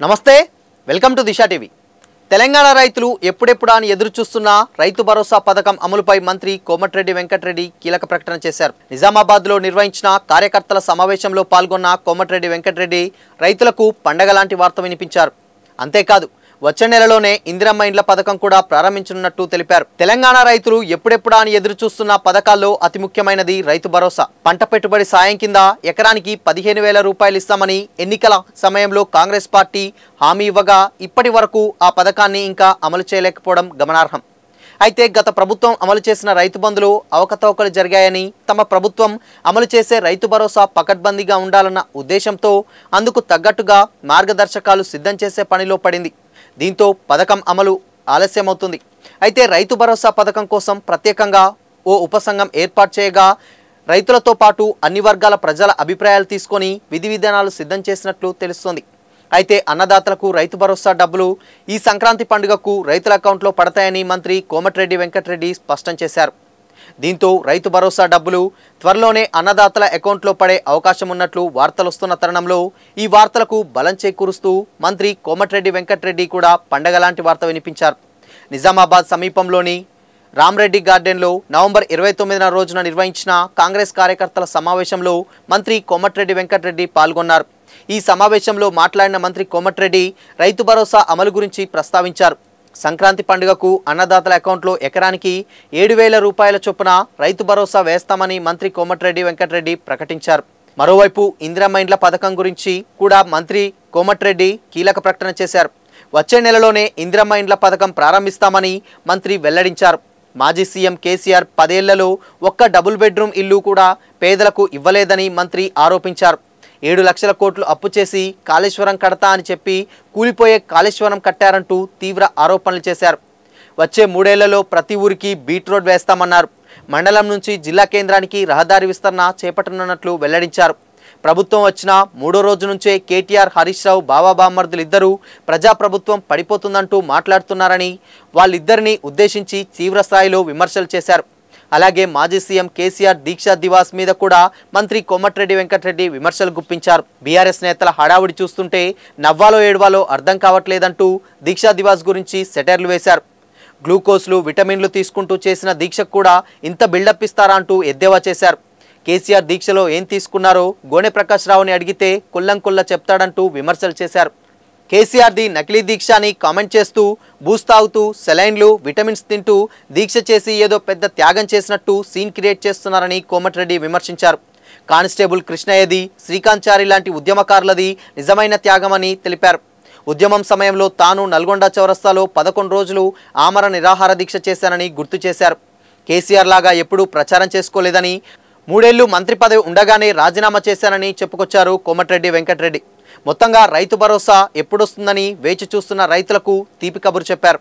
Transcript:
నమస్తే welcome to Disha TV Telangana రైతులు ఎప్పుడెప్పుడా అని ఎదురు చూస్తున్న రైతు భరోసా పథకం అమలుపై మంత్రి కోమటిరెడ్డి వెంకటరెడ్డి కీలక ప్రకటన చేశారు. నిజామాబాద్లో నిర్వహించిన కార్యకర్తల సమావేశంలో పాల్గొన్న కోమటిరెడ్డి వెంకటరెడ్డి రైతులకు పండగ లాంటి వార్త వినిపించారు. అంతేకాదు వచ్చే నెలలోనే ఇందిరమ్మ ఇండ్ల పథకం కూడా ప్రారంభించనున్నట్టు తెలిపారు. తెలంగాణ రైతులు ఎప్పుడెప్పుడా అని ఎదురు చూస్తున్న పథకాల్లో అతి ముఖ్యమైనది రైతు భరోసా. పంట పెట్టుబడి సాయం కింద ఎకరానికి 15,000 రూపాయలు ఇస్తామని ఎన్నికల సమయంలో కాంగ్రెస్ పార్టీ హామీ ఇవ్వగా ఇప్పటి వరకు ఆ పథకాన్ని ఇంకా అమలు చేయలేకపోవడం గమనార్హం. అయితే గత ప్రభుత్వం అమలు చేసిన రైతు బంధులు అవకతవకలు జరిగాయని, తమ ప్రభుత్వం అమలు చేసే రైతు భరోసా పకడ్బందీగా ఉండాలన్న ఉద్దేశంతో అందుకు తగ్గట్టుగా మార్గదర్శకాలు సిద్ధం చేసే పనిలో పడింది. దీంతో పథకం అమలు ఆలస్యమవుతుంది. అయితే రైతు భరోసా పథకం కోసం ప్రత్యేకంగా ఓ ఉపసంఘం ఏర్పాటు చేయగా రైతులతో పాటు అన్ని వర్గాల ప్రజల అభిప్రాయాలు తీసుకొని విధి విధానాలు సిద్ధం చేసినట్లు తెలుస్తోంది. అయితే అన్నదాతలకు రైతు భరోసా డబ్బులు ఈ సంక్రాంతి పండుగకు రైతుల అకౌంట్లో పడతాయని మంత్రి కోమటిరెడ్డి వెంకటరెడ్డి స్పష్టం చేశారు. దీంతో రైతు భరోసా డబ్బులు త్వరలోనే అన్నదాతల అకౌంట్లో పడే అవకాశం ఉన్నట్లు వార్తలొస్తున్న తరుణంలో ఈ వార్తలకు బలం చేకూరుస్తూ మంత్రి కోమటిరెడ్డి వెంకటరెడ్డి కూడా పండగ లాంటి వార్త వినిపించారు. నిజామాబాద్ సమీపంలోని రామ్రెడ్డి గార్డెన్లో నవంబర్ 29న రోజున నిర్వహించిన కాంగ్రెస్ కార్యకర్తల సమావేశంలో మంత్రి కోమటిరెడ్డి వెంకటరెడ్డి పాల్గొన్నారు. ఈ సమావేశంలో మాట్లాడిన మంత్రి కోమటిరెడ్డి రైతు భరోసా అమలు గురించి ప్రస్తావించారు. సంక్రాంతి పండుగకు అన్నదాతల అకౌంట్లో ఎకరానికి 7,000 రూపాయల చొప్పున రైతు భరోసా వేస్తామని మంత్రి కోమటిరెడ్డి వెంకటరెడ్డి ప్రకటించారు. మరోవైపు ఇందిరమ్మ ఇండ్ల పథకం గురించి కూడా మంత్రి కోమటిరెడ్డి కీలక ప్రకటన చేశారు. వచ్చే నెలలోనే ఇందిరమ్మ ఇండ్ల పథకం ప్రారంభిస్తామని మంత్రి వెల్లడించారు. మాజీ సీఎం కేసీఆర్ 10 ఏళ్లలో ఒక్క డబుల్ బెడ్రూమ్ ఇల్లు కూడా పేదలకు ఇవ్వలేదని మంత్రి ఆరోపించారు. 7 లక్షల కోట్లు అప్పు చేసి కాళేశ్వరం కడతా అని చెప్పి కూలిపోయే కాళేశ్వరం కట్టారంటూ తీవ్ర ఆరోపణలు చేశారు. వచ్చే 3 ఏళ్లలో ప్రతి ఊరికి బీట్ రోడ్ వేస్తామన్నారు. మండలం నుంచి జిల్లా కేంద్రానికి రహదారి విస్తరణ చేపట్టనున్నట్లు వెల్లడించారు. ప్రభుత్వం వచ్చిన 3వ రోజు నుంచే కేటీఆర్, హరీష్ రావు బామర్దులు ఇద్దరూ ప్రజాప్రభుత్వం పడిపోతుందంటూ మాట్లాడుతున్నారని వాళ్ళిద్దరిని ఉద్దేశించి తీవ్ర స్థాయిలో విమర్శలు చేశారు. అలాగే మాజీ సీఎం కేసీఆర్ దీక్షా దివాస్ మీద కూడా మంత్రి కోమటిరెడ్డి వెంకటరెడ్డి విమర్శలు గుప్పించారు. బీఆర్ఎస్ నేతల హడావుడి చూస్తుంటే నవ్వాలో ఏడవాలో అర్థం కావట్లేదంటూ దీక్షా దివాస్ గురించి సెటైర్లు వేశారు. గ్లూకోజ్లు, విటమిన్లు తీసుకుంటూ చేసిన దీక్షకు కూడా ఇంత బిల్డప్ ఇస్తారా అంటూ ఎద్దేవా చేశారు. కేసీఆర్ దీక్షలో ఏం తీసుకున్నారో గోనె ప్రకాష్ రావుని అడిగితే కుల్లంకుల్ల చెప్తాడంటూ విమర్శలు చేశారు. కేసీఆర్ది నకిలీ దీక్ష అని కామెంట్ చేస్తూ బూస్ట్ తాగుతూ సెలైన్లు, విటమిన్స్ తింటూ దీక్ష చేసి ఏదో పెద్ద త్యాగం చేసినట్టు సీన్ క్రియేట్ చేస్తున్నారని కోమటిరెడ్డి విమర్శించారు. కానిస్టేబుల్ కృష్ణయ్యది, శ్రీకాంత్ చారి లాంటి ఉద్యమకారులది నిజమైన త్యాగమని తెలిపారు. ఉద్యమం సమయంలో తాను నల్గొండ చౌరస్తాలో 11 రోజులు ఆమర నిరాహార దీక్ష చేశానని గుర్తు చేశారు. కేసీఆర్ లాగా ఎప్పుడూ ప్రచారం చేసుకోలేదని, 3 ఏళ్లు మంత్రి పదవి ఉండగానే రాజీనామా చేశానని చెప్పుకొచ్చారు కోమటిరెడ్డి వెంకటరెడ్డి. మొత్తంగా రైతు భరోసా ఎప్పుడొస్తుందని వేచి చూస్తున్న రైతులకు తీపి కబురు చెప్పారు.